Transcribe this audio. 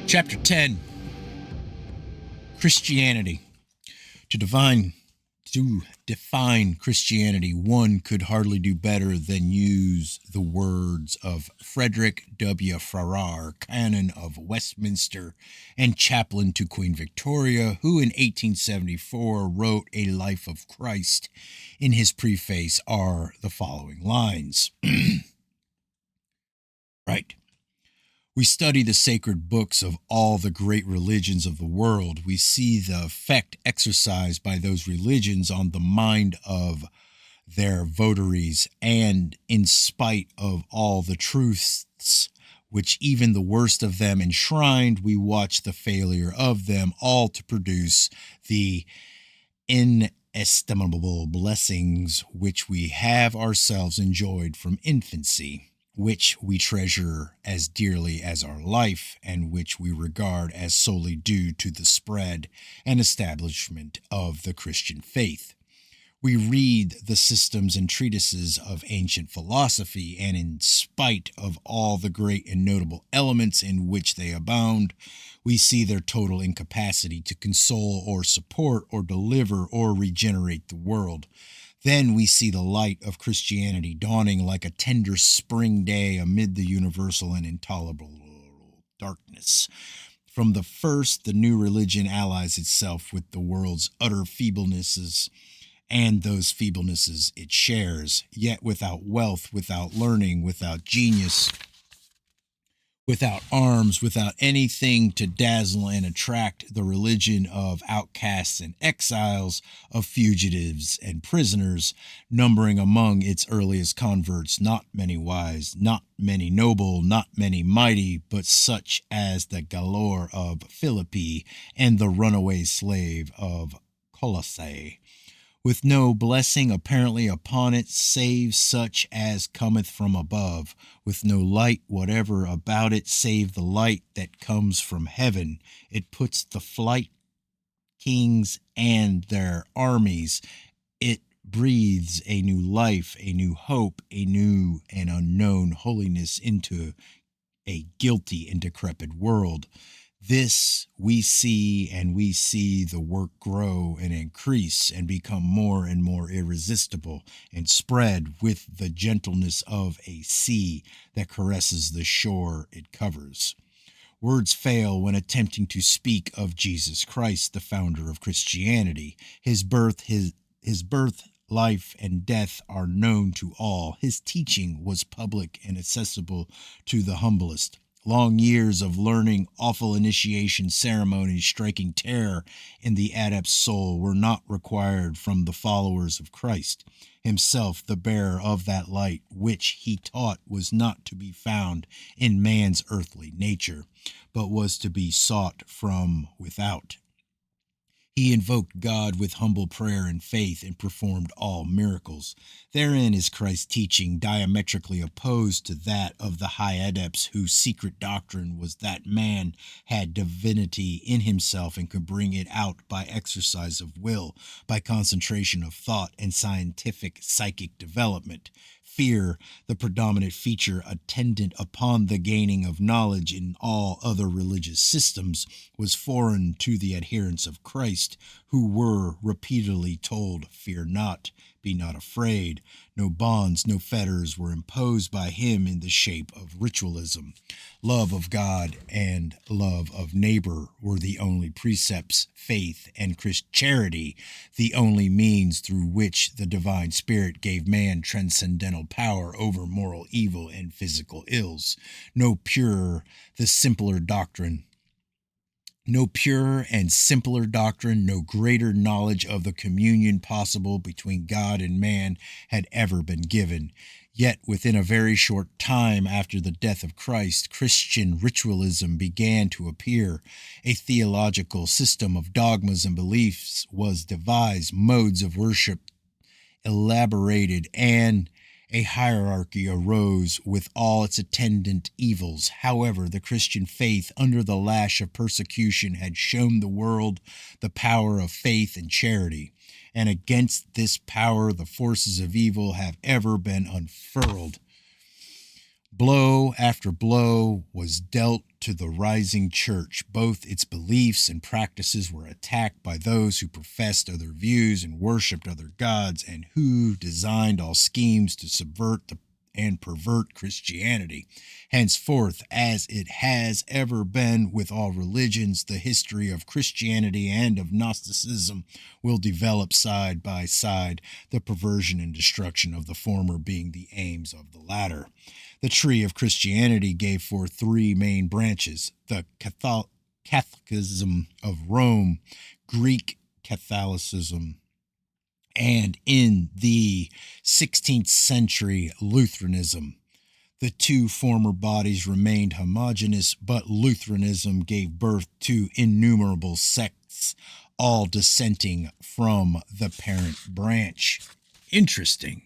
Chapter 10, Christianity. To define Christianity, one could hardly do better than use the words of Frederick W. Farrar, Canon of Westminster and chaplain to Queen Victoria, who in 1874 wrote A Life of Christ. In his preface are the following lines. Right. We study the sacred books of all the great religions of the world. We see the effect exercised by those religions on the mind of their votaries, and in spite of all the truths which even the worst of them enshrined, we watch the failure of them all to produce the inestimable blessings which we have ourselves enjoyed from infancy, which we treasure as dearly as our life, and which we regard as solely due to the spread and establishment of the Christian faith. We read the systems and treatises of ancient philosophy, and in spite of all the great and notable elements in which they abound, we see their total incapacity to console or support or deliver or regenerate the world. Then we see the light of Christianity dawning like a tender spring day amid the universal and intolerable darkness. From the first, the new religion allies itself with the world's utter feeblenesses, and those feeblenesses it shares, yet without wealth, without learning, without genius, without arms, without anything to dazzle and attract the religion of outcasts and exiles, of fugitives and prisoners, numbering among its earliest converts not many wise, not many noble, not many mighty, but such as the galore of Philippi and the runaway slave of Colossae, with no blessing apparently upon it, save such as cometh from above, with no light whatever about it, save the light that comes from heaven. It puts to flight kings and their armies. It breathes a new life, a new hope, a new and unknown holiness into a guilty and decrepit world. This we see, and we see the work grow and increase and become more and more irresistible, and spread with the gentleness of a sea that caresses the shore it covers. Words fail when attempting to speak of Jesus Christ, the founder of Christianity. His birth, life, and death are known to all. His teaching was public and accessible to the humblest. Long years of learning, awful initiation ceremonies striking terror in the adept's soul were not required from the followers of Christ, himself the bearer of that light, which he taught was not to be found in man's earthly nature, but was to be sought from without. He invoked God with humble prayer and faith and performed all miracles. Therein is Christ's teaching diametrically opposed to that of the high adepts, whose secret doctrine was that man had divinity in himself and could bring it out by exercise of will, by concentration of thought, and scientific psychic development. Fear, the predominant feature attendant upon the gaining of knowledge in all other religious systems, was foreign to the adherents of Christ, who were repeatedly told, "Fear not, be not afraid." No bonds, no fetters were imposed by him in the shape of ritualism. Love of God and love of neighbor were the only precepts. Faith and charity the only means through which the divine spirit gave man transcendental power over moral evil and physical ills. No purer and simpler doctrine, no greater knowledge of the communion possible between God and man had ever been given. Yet within a very short time after the death of Christ, Christian ritualism began to appear. A theological system of dogmas and beliefs was devised, modes of worship elaborated, and a hierarchy arose with all its attendant evils. However, the Christian faith, under the lash of persecution, had shown the world the power of faith and charity, and against this power the forces of evil have ever been unfurled. Blow after blow was dealt to the rising church. Both its beliefs and practices were attacked by those who professed other views and worshipped other gods, and who designed all schemes to subvert and pervert Christianity. Henceforth, as it has ever been with all religions, the history of Christianity and of Gnosticism will develop side by side, the perversion and destruction of the former being the aims of the latter. The tree of Christianity gave forth three main branches: the Catholicism of Rome, Greek Catholicism, and in the 16th century, Lutheranism. The two former bodies remained homogeneous, but Lutheranism gave birth to innumerable sects, all dissenting from the parent branch. Interesting.